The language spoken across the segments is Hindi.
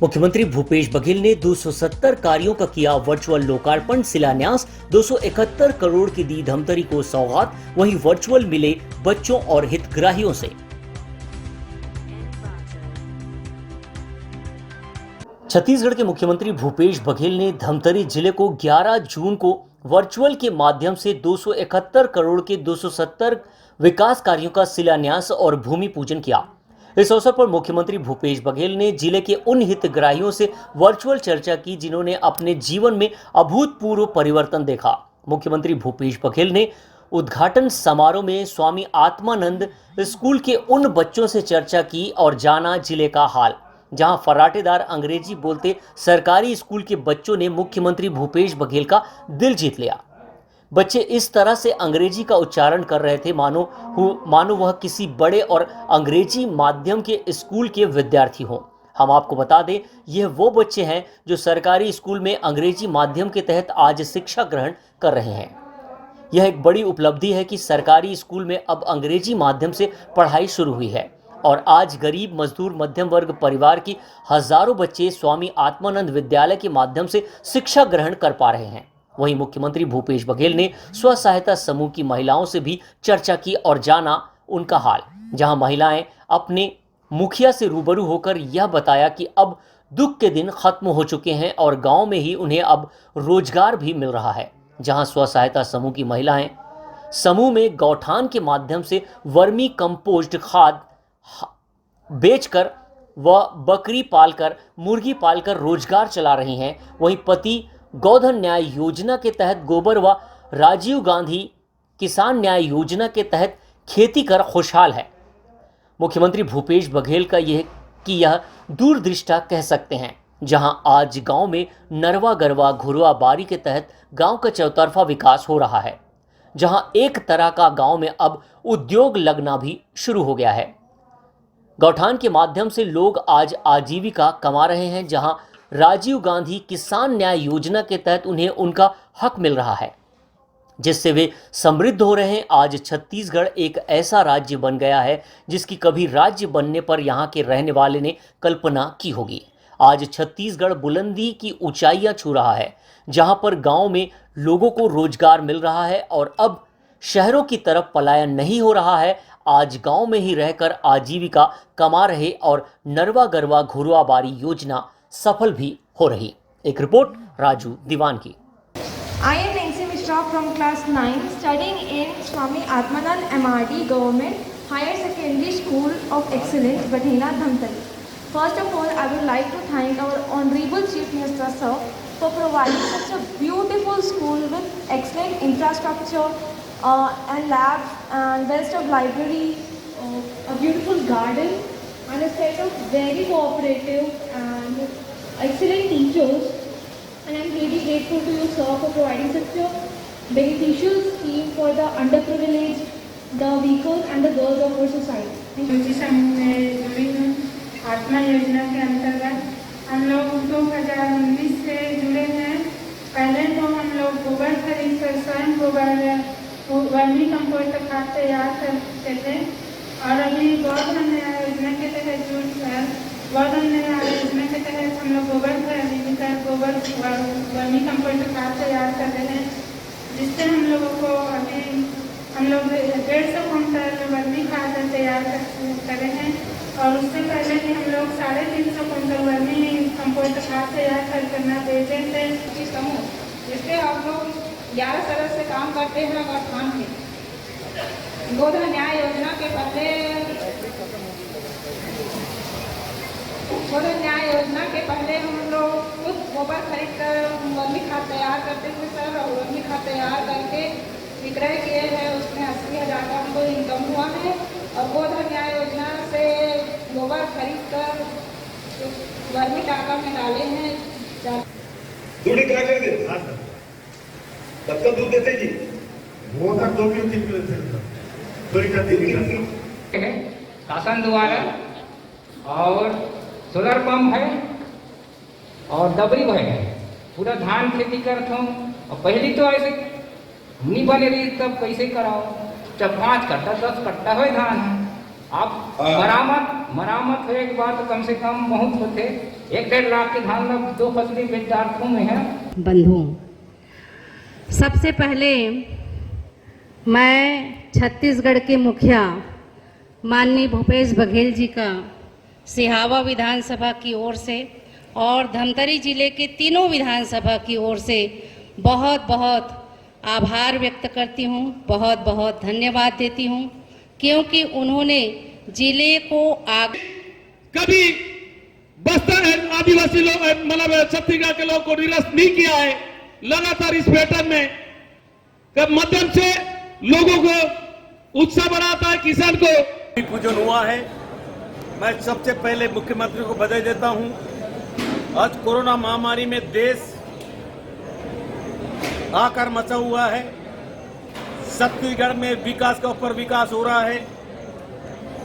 मुख्यमंत्री भूपेश बघेल ने 270 कार्यों का किया वर्चुअल लोकार्पण शिलान्यास। 271 करोड़ की दी धमतरी को सौगात। वहीं वर्चुअल मिले बच्चों और हितग्राहियों से। छत्तीसगढ़ के मुख्यमंत्री भूपेश बघेल ने धमतरी जिले को 11 जून को वर्चुअल के माध्यम से 271 करोड़ के 270 विकास कार्यों का शिलान्यास और भूमि पूजन किया। इस अवसर पर मुख्यमंत्री भूपेश बघेल ने जिले के उन हितग्राहियों से वर्चुअल चर्चा की जिन्होंने अपने जीवन में अभूतपूर्व परिवर्तन देखा। मुख्यमंत्री भूपेश बघेल ने उद्घाटन समारोह में स्वामी आत्मानंद स्कूल के उन बच्चों से चर्चा की और जाना जिले का हाल, जहां फर्राटेदार अंग्रेजी बोलते सरकारी स्कूल के बच्चों ने मुख्यमंत्री भूपेश बघेल का दिल जीत लिया। बच्चे इस तरह से अंग्रेजी का उच्चारण कर रहे थे मानो वह किसी बड़े और अंग्रेजी माध्यम के स्कूल के विद्यार्थी हों। हम आपको बता दें, यह वो बच्चे हैं जो सरकारी स्कूल में अंग्रेजी माध्यम के तहत आज शिक्षा ग्रहण कर रहे हैं। यह एक बड़ी उपलब्धि है कि सरकारी स्कूल में अब अंग्रेजी माध्यम से पढ़ाई शुरू हुई है और आज गरीब मजदूर मध्यम वर्ग परिवार की हजारों बच्चे स्वामी आत्मानंद विद्यालय के माध्यम से शिक्षा ग्रहण कर पा रहे हैं। वहीं मुख्यमंत्री भूपेश बघेल ने स्व सहायता समूह की महिलाओं से भी चर्चा की और जाना उनका हाल, जहां महिलाएं अपने मुखिया से रूबरू होकर यह बताया कि अब दुख के दिन खत्म हो चुके हैं और गांव में ही उन्हें अब रोजगार भी मिल रहा है। जहां स्व सहायता समूह की महिलाएं समूह में गौठान के माध्यम से वर्मी कंपोस्ट खाद बेचकर व बकरी पालकर मुर्गी पालकर रोजगार चला रही हैं। वहीं पति गोधन न्याय योजना के तहत गोबर व राजीव गांधी किसान न्याय योजना के तहत खेती कर खुशहाल है। मुख्यमंत्री भूपेश बघेल का यह दूरदृष्टा कह सकते हैं, जहां आज गांव में नरवा गरवा घुरवा बारी के तहत गांव का चौतरफा विकास हो रहा है, जहां एक तरह का गांव में अब उद्योग लगना भी शुरू हो गया है। गौठान के माध्यम से लोग आज आजीविका कमा रहे हैं, जहां राजीव गांधी किसान न्याय योजना के तहत उन्हें उनका हक मिल रहा है, जिससे वे समृद्ध हो रहे हैं। आज छत्तीसगढ़ एक ऐसा राज्य बन गया है जिसकी कभी राज्य बनने पर यहाँ के रहने वाले ने कल्पना की होगी। आज छत्तीसगढ़ बुलंदी की ऊंचाइयाँ छू रहा है, जहाँ पर गांव में लोगों को रोजगार मिल रहा है और अब शहरों की तरफ पलायन नहीं हो रहा है। आज गांव में ही रहकर आजीविका कमा रहे और नरवा गरवा घुरवा बारी योजना सफल भी हो रही। एक रिपोर्ट राजू दीवान की। I am Nancy Mishra from class 9 studying in Swami Atmanand MRD Government Higher Secondary School of Excellence, Badhena, Dhamtari. First of all, I would like to thank our Honorable Chief Minister Sir for providing such a beautiful school with excellent infrastructure and labs and best of library, a beautiful garden and a set of very cooperative and excellent teachers. And I am really grateful to you, sir, for providing such a beneficial scheme for the underprivileged, the weaker and the girls of our society. आत्मा योजना के अंतर्गत हम लोग 2019 से जुड़े हैं। पहले तो हम लोग गोबर खरीद कर स्वयं वर्मी कंपोस्ट खाद तैयार करते थे और अभी गोधन न्याय योजना के तहत गोधन न्याय योजना के तहत हम लोग गोबर खरीद कर गोबर वर्मी कंपोस्ट खाद तैयार कर रहे हैं, जिससे हम लोगों को अभी हम लोग 150 कुंटल वर्मी खाद तैयार कर रहे हैं और उससे पहले भी हम लोग 350 कुंटल वर्मी कंपोस्ट खाद तैयार करना देते थे। जिससे हम लोग 11 तरह से काम करते हैं गौठान के। गोधन न्याय योजना के पहले हम लोग खुद गोबर खरीद कर वर्मी खाद तैयार करते थे सर, और वर्मी खाद तैयार करके विक्रय किए हैं। उसमें 80,000 का हमको इनकम हुआ है और गोधन न्याय योजना से गोबर खरीद कर वर्मी टाका में डाले हैं। दूध क्या देते? तब तक दूध देते जी वो तक 2 किलो 3 किलो देते हैं। शासन द्वारा और सोलर पंप है और दबरी है। पूरा धान खेती करता हूँ और पहली तो ऐसे नहीं बने रही, तब कैसे कराओ? जब 5 कट्टा 10 कट्टा हो धान है आप मरामत होने के बाद कम से कम बहुत होते 1-1.5 लाख के धान में 2 फसली विद्यार्थियों में है। बंधुओं, सबसे पहले मैं छत्तीसगढ़ के मुखिया माननीय भूपेश बघेल जी का सिहावा विधानसभा की ओर से और धमतरी जिले के तीनों विधानसभा की ओर से बहुत बहुत आभार व्यक्त करती हूँ, बहुत बहुत धन्यवाद देती हूँ, क्योंकि उन्होंने जिले को आगे कभी बस्तर आदिवासी लोग मतलब छत्तीसगढ़ के लोग को निरस्त नहीं किया है। लगातार इस बैठक में माध्यम से लोगों को उत्साह बढ़ाता है। किसान को पूजन हुआ है। मैं सबसे पहले मुख्यमंत्री को बधाई देता हूं। आज कोरोना महामारी में देश आकर मचा हुआ है। छत्तीसगढ़ में विकास का ऊपर विकास हो रहा है।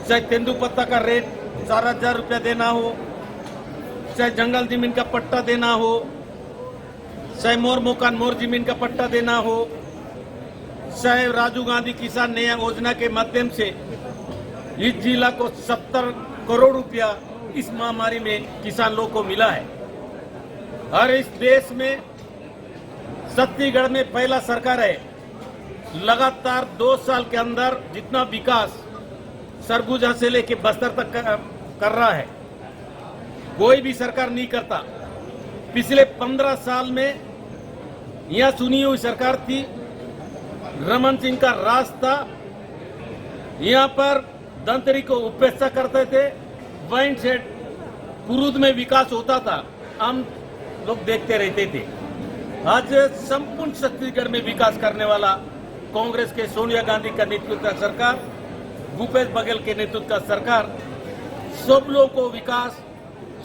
चाहे तेंदुपत्ता का रेट 4,000 रुपया देना हो, चाहे जंगल जमीन का पट्टा देना हो, चाहे मोर मकान मोर जमीन का पट्टा देना हो, चाहे राजीव गांधी किसान न्याय योजना के माध्यम से इस जिला को 70 करोड़ रुपया इस महामारी में किसान लोगों को मिला है। और इस देश में छत्तीसगढ़ में पहला सरकार है लगातार 2 साल के अंदर जितना विकास सरगुजा से लेके बस्तर तक कर रहा है, कोई भी सरकार नहीं करता। पिछले 15 साल में यह सुनी हुई सरकार थी, रमन सिंह का राज था। यहाँ पर धमतरी को उपेक्षा करते थे, वाइन शेड कुरूद में विकास होता था, हम लोग देखते रहते थे। आज संपूर्ण छत्तीसगढ़ में विकास करने वाला कांग्रेस के सोनिया गांधी का नेतृत्व का सरकार, भूपेश बघेल के नेतृत्व का सरकार, सब लोगों को विकास,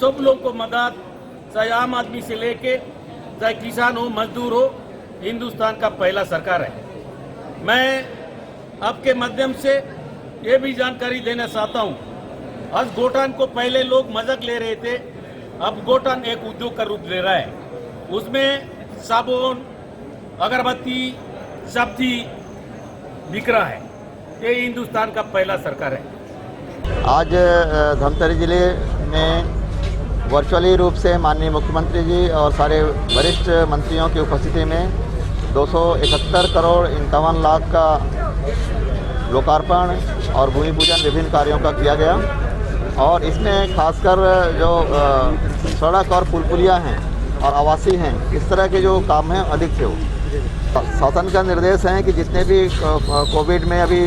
सब लोगों को मदद, चाहे आम आदमी से लेके चाहे किसान हो मजदूर हो, हिंदुस्तान का पहला सरकार है। मैं आपके माध्यम से ये भी जानकारी देना चाहता हूँ। आज गोटान को पहले लोग मजाक ले रहे थे, अब गोटान एक उद्योग का रूप ले रहा है। उसमें साबुन, अगरबत्ती, सब्जी बिक रहा है। ये हिंदुस्तान का पहला सरकार है। आज धमतरी जिले में वर्चुअली रूप से माननीय मुख्यमंत्री जी और सारे वरिष्ठ मंत्रियों की उपस्थिति में 271 करोड़ 51 लाख का लोकार्पण और भूमि पूजन विभिन्न कार्यों का किया गया। और इसमें खासकर जो सड़क और पुल पुलिया हैं और आवासीय हैं, इस तरह के जो काम हैं अधिक से हो। शासन का निर्देश है कि जितने भी कोविड में अभी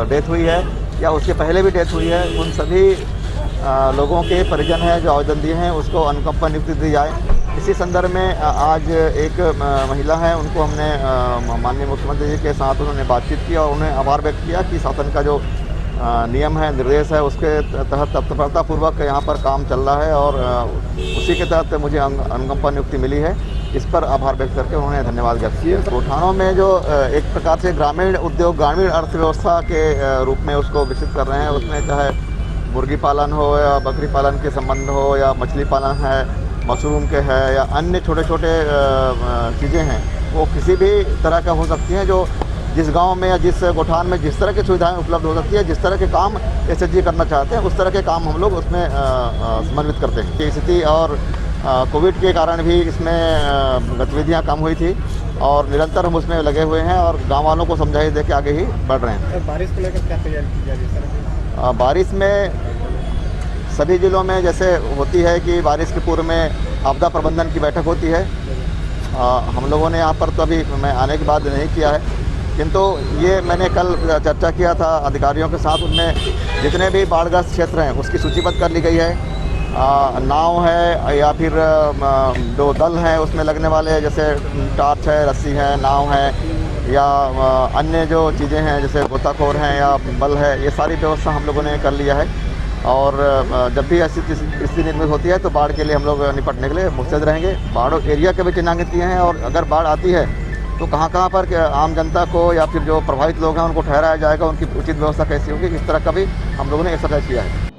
डेथ हुई है या उसके पहले भी डेथ हुई है, उन सभी लोगों के परिजन हैं जो आवेदन दिए हैं उसको अनुकंपा नियुक्ति दी जाए। इसी संदर्भ में आज एक महिला है, उनको हमने माननीय मुख्यमंत्री जी के साथ उन्होंने बातचीत की और उन्हें आभार व्यक्त किया कि शासन का जो नियम है, निर्देश है, उसके तहत तत्परतापूर्वक यहाँ पर काम चल रहा है और उसी के तहत मुझे अनुकंपा नियुक्ति मिली है। इस पर आभार व्यक्त करके उन्होंने धन्यवाद व्यक्त किया। गोठानों में जो एक प्रकार से ग्रामीण उद्योग, ग्रामीण अर्थव्यवस्था के रूप में उसको विकसित कर रहे हैं, उसमें चाहे मुर्गी पालन हो या बकरी पालन के संबंध हो या मछली पालन है, मशरूम के है या अन्य छोटे छोटे चीज़ें हैं, वो किसी भी तरह का हो सकती हैं। जो जिस गांव में या जिस गोठान में जिस तरह की सुविधाएं उपलब्ध हो सकती है, जिस तरह के काम एसएचजी करना चाहते हैं, उस तरह के काम हम लोग उसमें समन्वित करते हैं। स्थिति और कोविड के कारण भी इसमें गतिविधियां कम हुई थी और निरंतर हम उसमें लगे हुए हैं और गांव वालों को समझाई दे के आगे ही बढ़ रहे हैं। बारिश को लेकर क्या तैयारी की जा रही है सर? बारिश में सभी जिलों में जैसे होती है कि बारिश के पूर्व में आपदा प्रबंधन की बैठक होती है। हम लोगों ने यहाँ पर तो अभी मैं आने के बाद नहीं किया है, किंतु ये मैंने कल चर्चा किया था अधिकारियों के साथ। उनमें जितने भी बाढ़ग्रस्त क्षेत्र हैं उसकी सूचीबद्ध कर ली गई है। नाव है या फिर जो दल हैं उसमें लगने वाले जैसे टार्च है, रस्सी है, नाव है या अन्य जो चीज़ें हैं जैसे गोताखोर हैं या बल है, ये सारी व्यवस्था हम लोगों ने कर लिया है। और जब भी ऐसी स्थिति निर्मित होती है तो बाढ़ के लिए हम लोग निपटने के लिए मुस्तैद रहेंगे। बाढ़ एरिया के भी चिन्हांकित किए हैं और अगर बाढ़ आती है तो कहाँ पर आम जनता को या फिर जो प्रभावित लोग हैं उनको ठहराया जाएगा, उनकी उचित व्यवस्था कैसी होगी, इस तरह का भी हम लोगों ने एक्सरसाइज किया है।